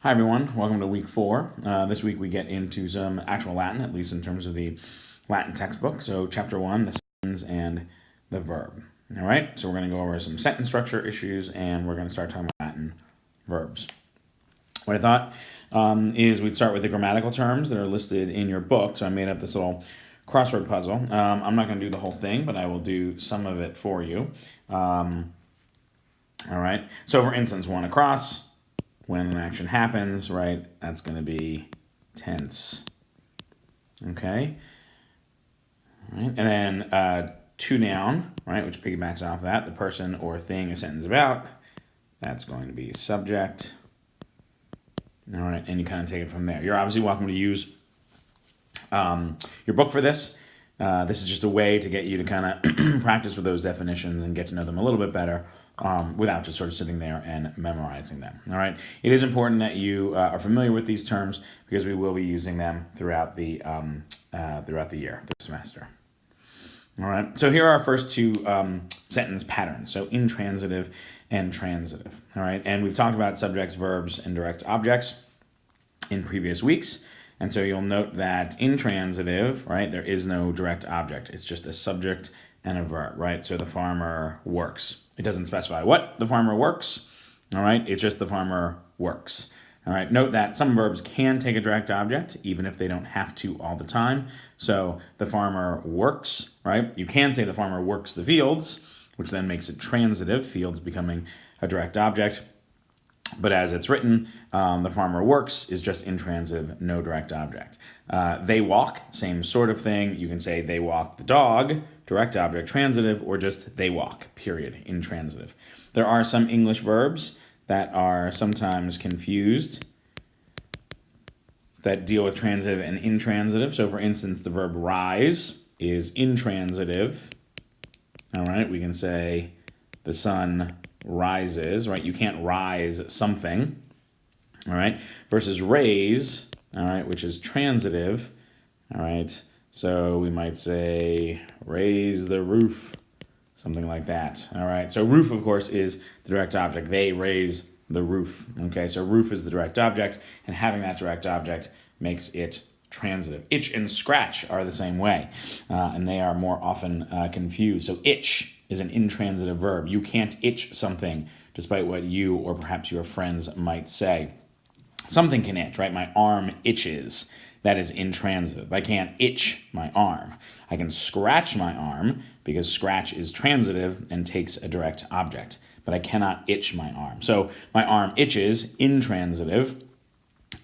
Hi everyone, welcome to week 4. This week we get into some actual Latin, at least in terms of the Latin textbook. So chapter 1, the sentence and the verb. All right, so we're going to go over some sentence structure issues and we're going to start talking about Latin verbs. What I thought is we'd start with the grammatical terms that are listed in your book. So I made up this little crossword puzzle. I'm not going to do the whole thing, but I will do some of it for you. All right, so for instance, one across. When an action happens, right, that's going to be tense. Okay? All right. And then to noun, right, which piggybacks off that, the person or thing a sentence about, that's going to be subject. All right, and you kind of take it from there. You're obviously welcome to use your book for this. This is just a way to get you to kind of practice with those definitions and get to know them a little bit better without just sort of sitting there and memorizing them. All right. It is important that you are familiar with these terms because we will be using them throughout the year, the semester. All right. So here are our first two sentence patterns. So intransitive and transitive. All right. And we've talked about subjects, verbs, and direct objects in previous weeks. And so you'll note that intransitive, right, there is no direct object. It's just a subject and a verb, right? So the farmer works. It doesn't specify what the farmer works, all right? It's just the farmer works, all right? Note that some verbs can take a direct object, even if they don't have to all the time. So the farmer works, right? You can say the farmer works the fields, which then makes it transitive, fields becoming a direct object. But as it's written, the farmer works is just intransitive, no direct object. They walk, same sort of thing. You can say they walk the dog, direct object, transitive, or just they walk, period, intransitive. There are some English verbs that are sometimes confused that deal with transitive and intransitive. So for instance, the verb rise is intransitive. All right, we can say the sun rises, right? You can't rise something, all right? Versus raise, all right, which is transitive, all right? So we might say raise the roof, something like that, all right? So roof, of course, is the direct object. They raise the roof, okay? So roof is the direct object, and having that direct object makes it transitive. Itch and scratch are the same way, and they are more often confused. So itch is an intransitive verb. You can't itch something, despite what you or perhaps your friends might say. Something can itch, right? My arm itches. That is intransitive. I can't itch my arm. I can scratch my arm because scratch is transitive and takes a direct object, but I cannot itch my arm. So my arm itches, intransitive.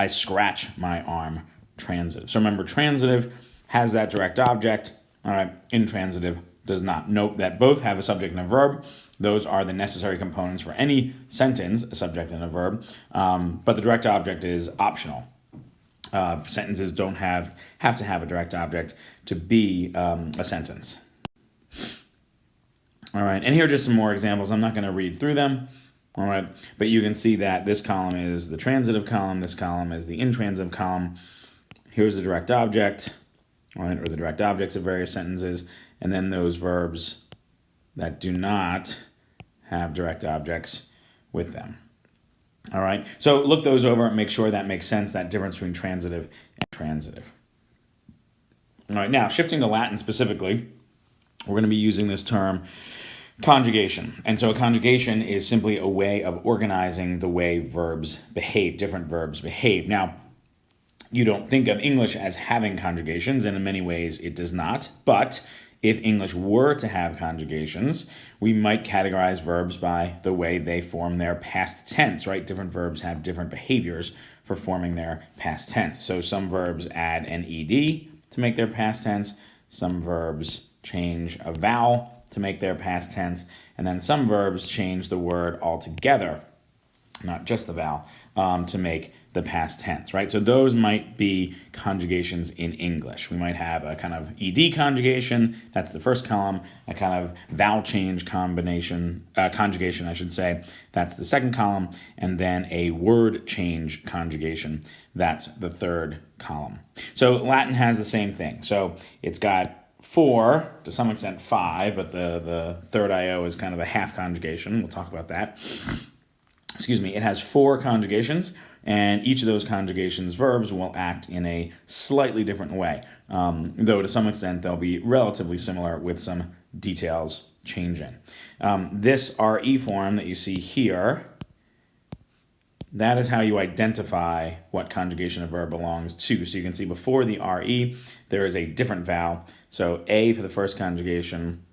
I scratch my arm, transitive. So remember, transitive has that direct object. All right, intransitive does not. Note that both have a subject and a verb. Those are the necessary components for any sentence, a subject and a verb. But the direct object is optional. Sentences don't have to have a direct object to be a sentence. All right, and here are just some more examples. I'm not going to read through them. All right, but you can see that this column is the transitive column. This column is the intransitive column. Here's the direct object, all right, or the direct objects of various sentences, and then those verbs that do not have direct objects with them. All right, so look those over and make sure that makes sense, that difference between transitive and transitive. All right, now shifting to Latin specifically, we're going to be using this term conjugation. And so a conjugation is simply a way of organizing the way verbs behave, different verbs behave. Now, you don't think of English as having conjugations, and in many ways it does not. But if English were to have conjugations, we might categorize verbs by the way they form their past tense, right? Different verbs have different behaviors for forming their past tense. So some verbs add an ed to make their past tense. Some verbs change a vowel to make their past tense. And then some verbs change the word altogether, not just the vowel, to make the past tense, right? So those might be conjugations in English. We might have a kind of ed conjugation, that's the first column, a kind of vowel change conjugation, I should say, that's the second column, and then a word change conjugation, that's the third column. So Latin has the same thing. So it's got 4, to some extent 5, but the third IO is kind of a half conjugation. We'll talk about that. It has 4 conjugations. and each of those conjugations verbs will act in a slightly different way, though to some extent they'll be relatively similar with some details changing. This RE form that you see here, that is how you identify what conjugation a verb belongs to. So you can see before the RE, there is a different vowel. So A for the first conjugation,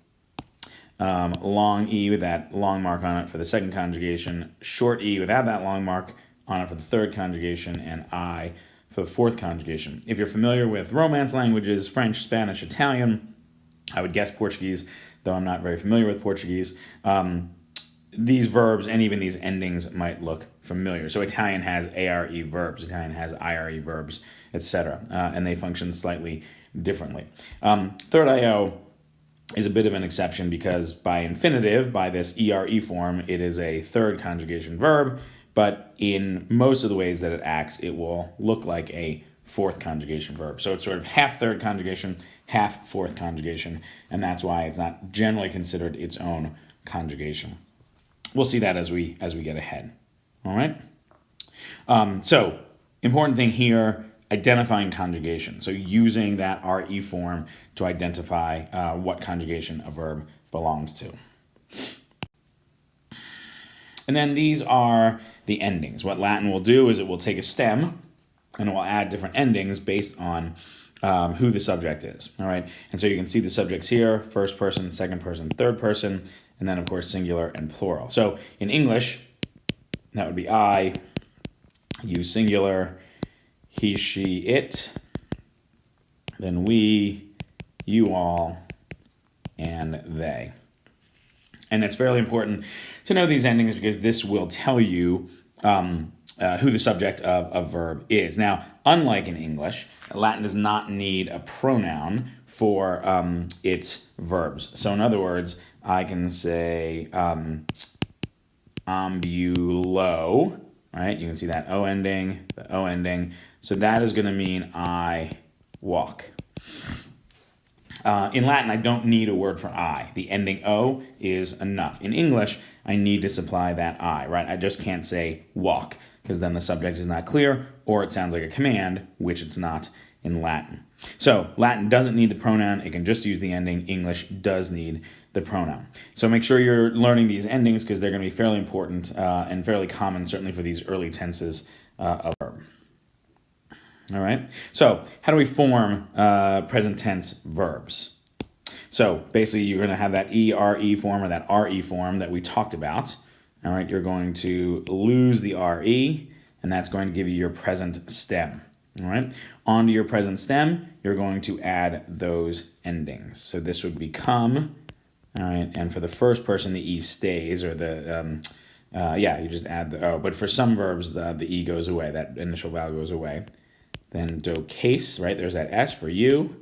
long E with that long mark on it for the second conjugation, short E without that long mark on it for the third conjugation, and I for the fourth conjugation. If you're familiar with Romance languages, French, Spanish, Italian, I would guess Portuguese, though I'm not very familiar with Portuguese, these verbs and even these endings might look familiar. So Italian has ARE verbs, Italian has IRE verbs, etc., and they function slightly differently. Third IO is a bit of an exception because by infinitive, by this ERE form, it is a third conjugation verb, but in most of the ways that it acts, it will look like a fourth conjugation verb. So it's sort of half third conjugation, half fourth conjugation, and that's why it's not generally considered its own conjugation. We'll see that as we get ahead. All right. So important thing here, identifying conjugation. So using that RE form to identify what conjugation a verb belongs to. And then these are the endings. What Latin will do is it will take a stem and it will add different endings based on who the subject is. All right. And so you can see the subjects here: first person, second person, third person, and then, of course, singular and plural. So in English, that would be I, you singular, he, she, it, then we, you all, and they. And it's fairly important to know these endings because this will tell you who the subject of a verb is. Now, unlike in English, Latin does not need a pronoun for its verbs. So in other words, I can say ambulo, right? You can see that O ending, the O ending. So that is going to mean I walk. In Latin, I don't need a word for I. The ending O is enough. In English, I need to supply that I, right? I just can't say walk because then the subject is not clear or it sounds like a command, which it's not in Latin. So Latin doesn't need the pronoun. It can just use the ending. English does need the pronoun. So make sure you're learning these endings because they're going to be fairly important and fairly common, certainly for these early tenses of verb. All right. So how do we form present tense verbs? So basically, you're going to have that ERE form or that RE form that we talked about. All right. You're going to lose the RE, and that's going to give you your present stem. All right. Onto your present stem, you're going to add those endings. So this would become, all right, and for the first person, the E stays, or the, you just add the O. But for some verbs, the E goes away, that initial vowel goes away. Then docase, right, there's that S for you.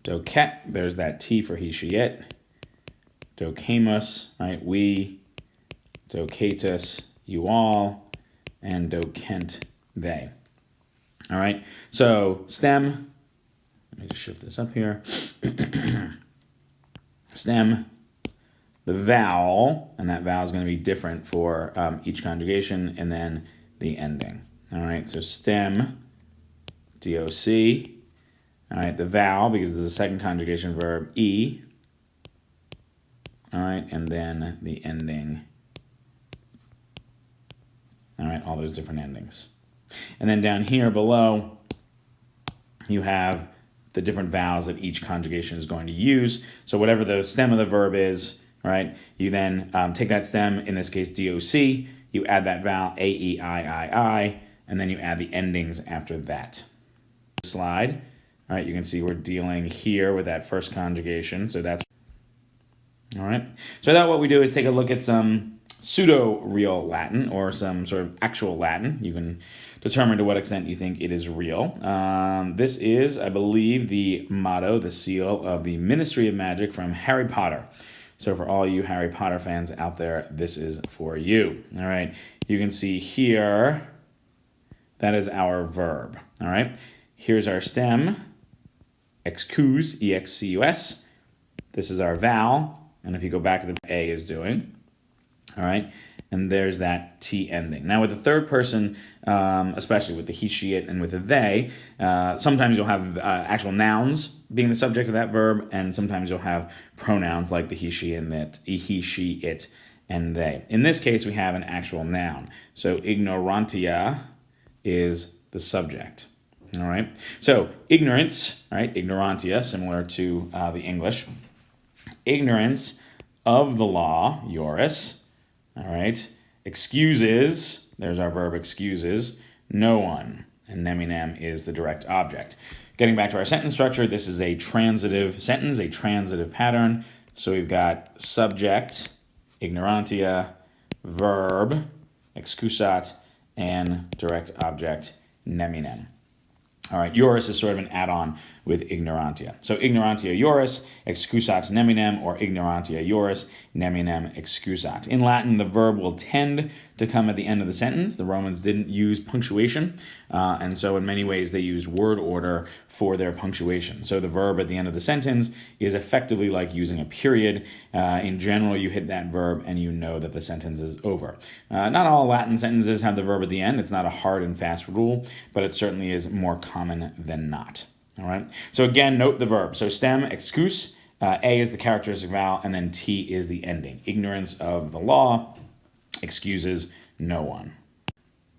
Doket, there's that T for he, she, it. Docamus, right, we. Docatus, you all. And docent, they. All right, so stem, let me just shift this up here. Stem, the vowel, and that vowel is going to be different for each conjugation, and then the ending. All right, so stem, DOC. All right, the vowel, because it's a second conjugation verb, E. All right, and then the ending. All right, all those different endings. And then down here below, you have the different vowels that each conjugation is going to use. So whatever the stem of the verb is, right, you then take that stem, in this case DOC, you add that vowel A, E, I, and then you add the endings after that. Slide, all right, you can see we're dealing here with that first conjugation, so that's, all right. So I thought what we do is take a look at some pseudo-real Latin or some sort of actual Latin. You can determine to what extent you think it is real. This is, I believe, the motto, the seal of the Ministry of Magic from Harry Potter. So for all you Harry Potter fans out there, this is for you. All right, you can see here, that is our verb. All right, here's our stem, excuse, E-X-C-U-S. This is our vowel, and if you go back to the A is doing. All right, and there's that T ending. Now with the third person, especially with the he, she, it, and with the they, sometimes you'll have actual nouns being the subject of that verb, and sometimes you'll have pronouns like the he, she, and that he, she, it, and they. In this case, we have an actual noun. So ignorantia is the subject. All right. So ignorance, right? Ignorantia, similar to the English. Ignorance of the law, iuris. All right. Excuses, there's our verb excuses, no one. And neminem is the direct object. Getting back to our sentence structure, this is a transitive sentence, a transitive pattern. So we've got subject, ignorantia, verb, excusat, and direct object, neminem. All right, iuris is sort of an add-on with ignorantia. So ignorantia iuris, excusat neminem, or ignorantia iuris, neminem excusat. In Latin, the verb will tend to come at the end of the sentence. The Romans didn't use punctuation, and so in many ways they used word order for their punctuation. So the verb at the end of the sentence is effectively like using a period. In general, you hit that verb and you know that the sentence is over. Not all Latin sentences have the verb at the end. It's not a hard and fast rule, but it certainly is more common than not. All right. So again, note the verb. So stem, excuse, A is the characteristic vowel, and then T is the ending. Ignorance of the law, excuses no one.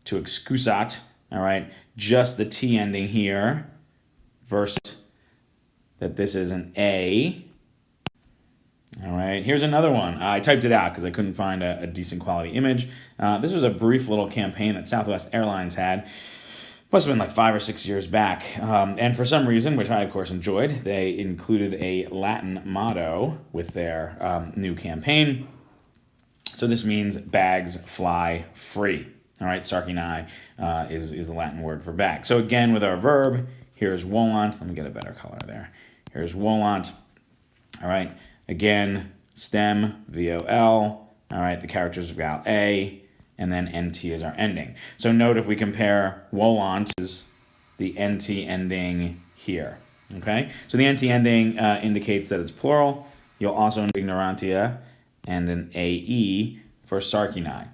To excusat, all right, just the T ending here versus that this is an A. All right, here's another one. I typed it out because I couldn't find a decent quality image. This was a brief little campaign that Southwest Airlines had. Must have been like 5 or 6 years back. And for some reason, which I of course enjoyed, they included a Latin motto with their new campaign. So this means bags fly free. All right, sarcinae is the Latin word for bag. So again, with our verb, here's volant. Let me get a better color there. Here's volant. All right, again, stem, V-O-L. All right, the characters of vowel A, and then NT is our ending. So note if we compare volant is the NT ending here. Okay, so the NT ending indicates that it's plural. You'll also know ignorantia and an AE for sarcinae.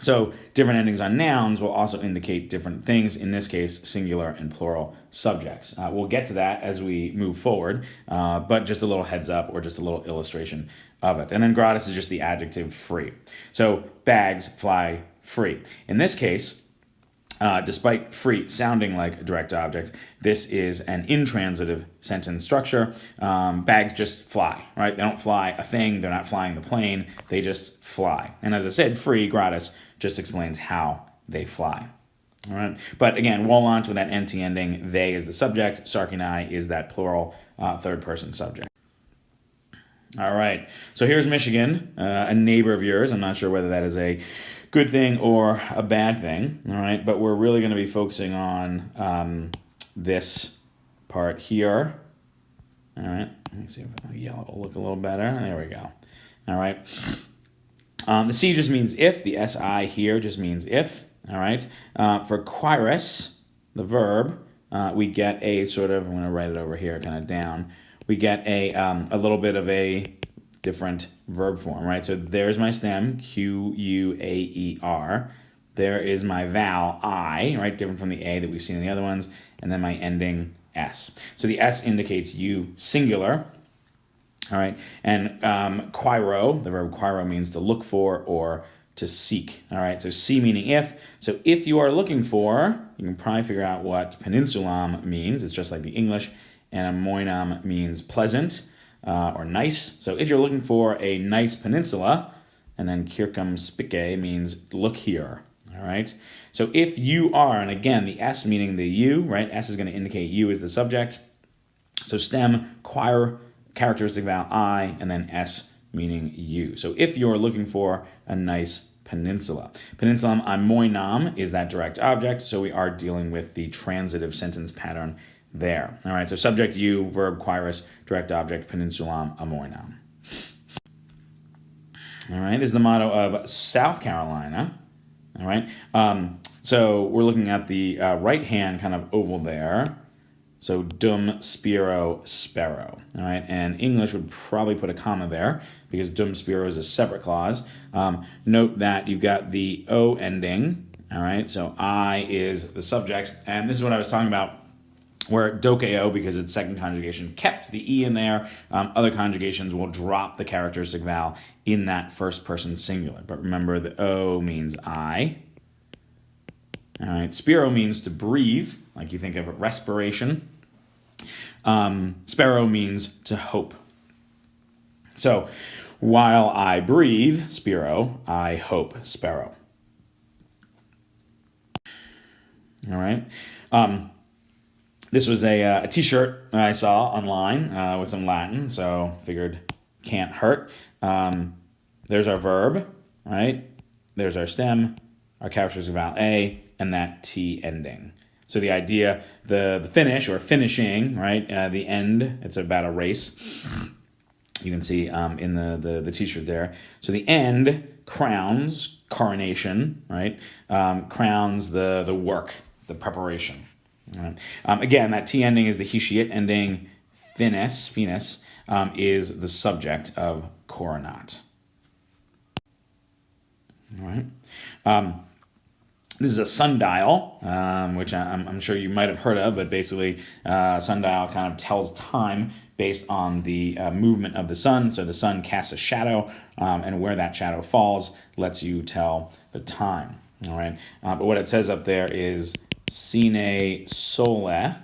So different endings on nouns will also indicate different things, in this case, singular and plural subjects. We'll get to that as we move forward, but just a little heads up or just a little illustration of it. And then gratis is just the adjective free. So bags fly free. In this case, despite free sounding like a direct object, this is an intransitive sentence structure. Bags just fly, right? They don't fly a thing. They're not flying the plane. They just fly. And as I said, free, gratis, just explains how they fly. All right. But again, volant with that NT ending, they is the subject. Sarcinae is that plural third person subject. All right. So here's Michigan, a neighbor of yours. I'm not sure whether that is a good thing or a bad thing. All right. But we're really going to be focusing on this part here. All right. Let me see if the yellow will look a little better. There we go. All right. The C just means if. The SI here just means if. All right. For quirus, the verb, we get a sort of, I'm going to write it over here kind of down. We get a little bit of a different verb form, right? So there's my stem, Q-U-A-E-R. There is my vowel, I, right? Different from the A that we've seen in the other ones. And then my ending, S. So the S indicates you, singular. All right. And quiro, the verb quiro means to look for or to seek. All right. So C meaning if. So if you are looking for, you can probably figure out what peninsulam means. It's just like the English. And amoinam means pleasant or nice. So if you're looking for a nice peninsula, and then circumspice means look here. All right. So if you are, and again, the S meaning the you, right? S is going to indicate you as the subject. So stem, quire, characteristic vowel I, and then S meaning you. So if you're looking for a nice peninsula. Peninsulam amoinam is that direct object. So we are dealing with the transitive sentence pattern there. All right, so subject you, verb quirus, direct object, peninsulam amoinam. All right, this is the motto of South Carolina. All right, so we're looking at the right hand kind of oval there. So dum, spiro, sparrow. All right, and English would probably put a comma there because dum spiro is a separate clause. Note that you've got the O ending. All right, so I is the subject, and this is what I was talking about, where dokeo, because it's second conjugation, kept the E in there. Other conjugations will drop the characteristic vowel in that first person singular. But remember, the O means I. All right, spiro means to breathe, like you think of respiration. Sparrow means to hope. So, while I breathe, spiro, I hope, sparrow. All right. This was a T-shirt I saw online with some Latin, so figured can't hurt. There's our verb, right? There's our stem, our characteristic vowel A, and that T ending. So the idea, the finish or finishing, right? The end. It's about a race. You can see in the T-shirt there. So the end crowns coronation, right? Crowns the work, the preparation. Right. Again, that T ending is the he, she, it ending. Finis is the subject of coronat. All right. This is a sundial, which I'm sure you might have heard of, but basically sundial kind of tells time based on the movement of the sun. So the sun casts a shadow, and where that shadow falls lets you tell the time. All right. But what it says up there is sine sole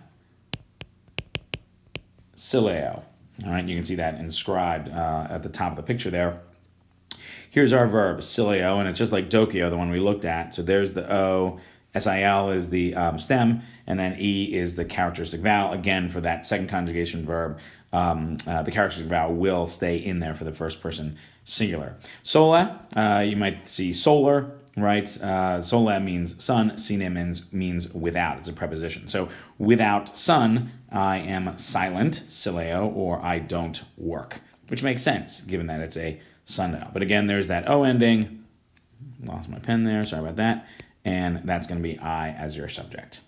sileo. All right, you can see that inscribed at the top of the picture there. Here's our verb, sileo, and it's just like dokeo, the one we looked at. So there's the O, sil is the stem, and then E is the characteristic vowel. Again, for that second conjugation verb, the characteristic vowel will stay in there for the first person singular. Sole, you might see solar, right? Sole means sun, sine means without. It's a preposition. So without sun, I am silent, sileo, or I don't work, which makes sense given that it's a sundial. But again, there's that O ending. Lost my pen there, sorry about that. And that's going to be I as your subject.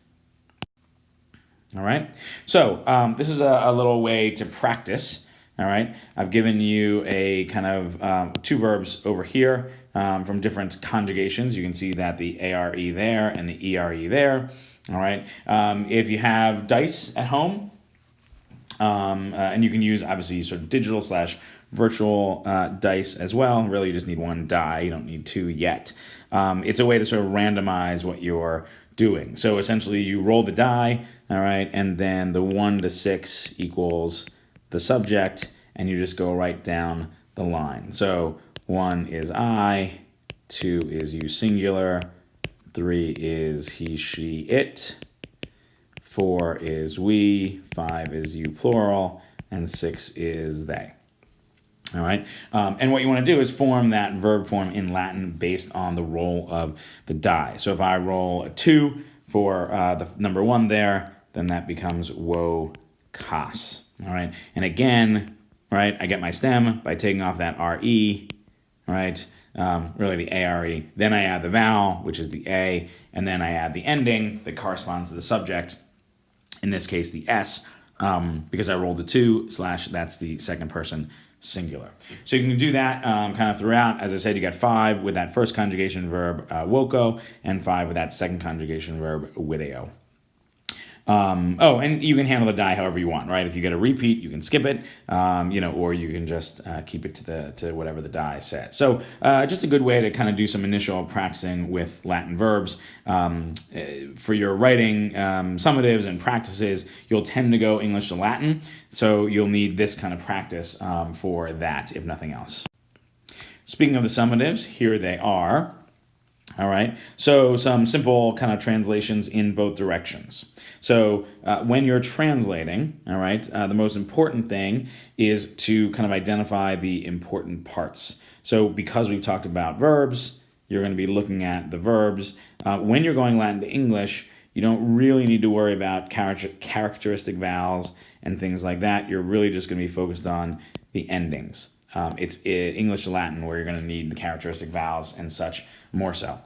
All right, so this is a little way to practice. All right, I've given you a kind of two verbs over here from different conjugations. You can see that the ARE there and the ERE there. All right, if you have dice at home, and you can use obviously sort of digital / virtual dice as well. Really, you just need one die. You don't need two yet. It's a way to sort of randomize what you're doing. So essentially, you roll the die, all right, and then the 1 to 6 equals the subject, and you just go right down the line. So 1 is I, 2 is you singular, 3 is he, she, it, 4 is we, 5 is you plural, and 6 is they. All right, and what you want to do is form that verb form in Latin based on the roll of the die. So if I roll a 2 for the number 1 there, then that becomes wo kas. All right, and again, right, I get my stem by taking off that re, right, really the ARE. Then I add the vowel, which is the A, and then I add the ending that corresponds to the subject, in this case the S, because I rolled a 2 / that's the second person singular. So you can do that kind of throughout. As I said, you got 5 with that first conjugation verb woko, and 5 with that second conjugation verb video. And you can handle the die however you want, right? If you get a repeat, you can skip it, or you can just keep it to whatever the die says. So just a good way to kind of do some initial practicing with Latin verbs. For your writing summatives and practices, you'll tend to go English to Latin, so you'll need this kind of practice for that, if nothing else. Speaking of the summatives, here they are. All right, so some simple kind of translations in both directions. So when you're translating, all right, the most important thing is to kind of identify the important parts. So because we've talked about verbs, you're going to be looking at the verbs. When you're going Latin to English, you don't really need to worry about characteristic vowels and things like that. You're really just going to be focused on the endings. It's English to Latin where you're going to need the characteristic vowels and such more so.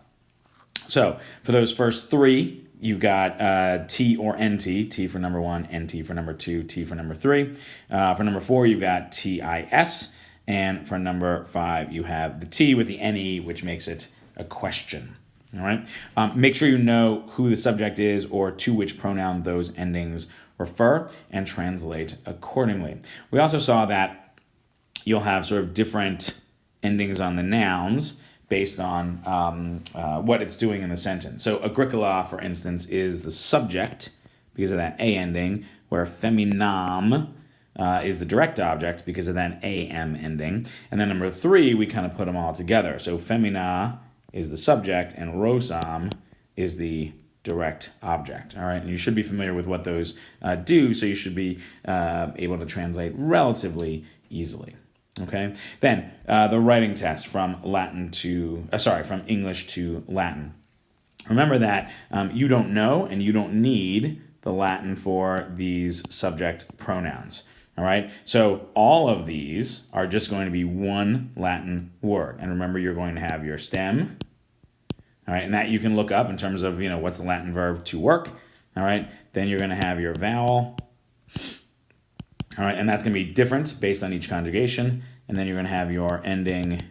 So for those first 3, you've got T or NT, T for number 1, NT for number 2, T for number 3. For number 4, you've got TIS. And for number 5, you have the T with the NE, which makes it a question. All right. Make sure you know who the subject is or to which pronoun those endings refer and translate accordingly. We also saw that you'll have sort of different endings on the nouns based on what it's doing in the sentence. So Agricola, for instance, is the subject because of that A ending, where feminam is the direct object because of that AM ending. And then number 3, we kind of put them all together. So femina is the subject and rosam is the direct object. All right, and you should be familiar with what those do, so you should be able to translate relatively easily. Okay, then the writing test from from English to Latin. Remember that you don't know and you don't need the Latin for these subject pronouns. All right, so all of these are just going to be one Latin word. And remember, you're going to have your stem. All right, and that you can look up in terms of, what's the Latin verb to work. All right, then you're going to have your vowel. All right, and that's going to be different based on each conjugation. And then you're going to have your ending,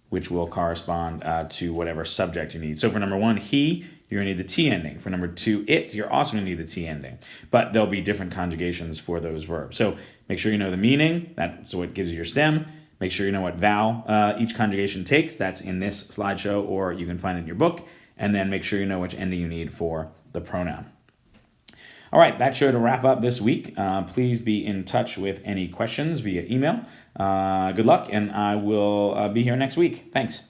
which will correspond to whatever subject you need. So for number 1, he, you're going to need the T ending. For number 2, it, you're also going to need the T ending. But there'll be different conjugations for those verbs. So make sure you know the meaning. That's what gives you your stem. Make sure you know what vowel each conjugation takes. That's in this slideshow, or you can find it in your book. And then make sure you know which ending you need for the pronoun. All right, that should wrap up this week. Please be in touch with any questions via email. Good luck, and I will be here next week. Thanks.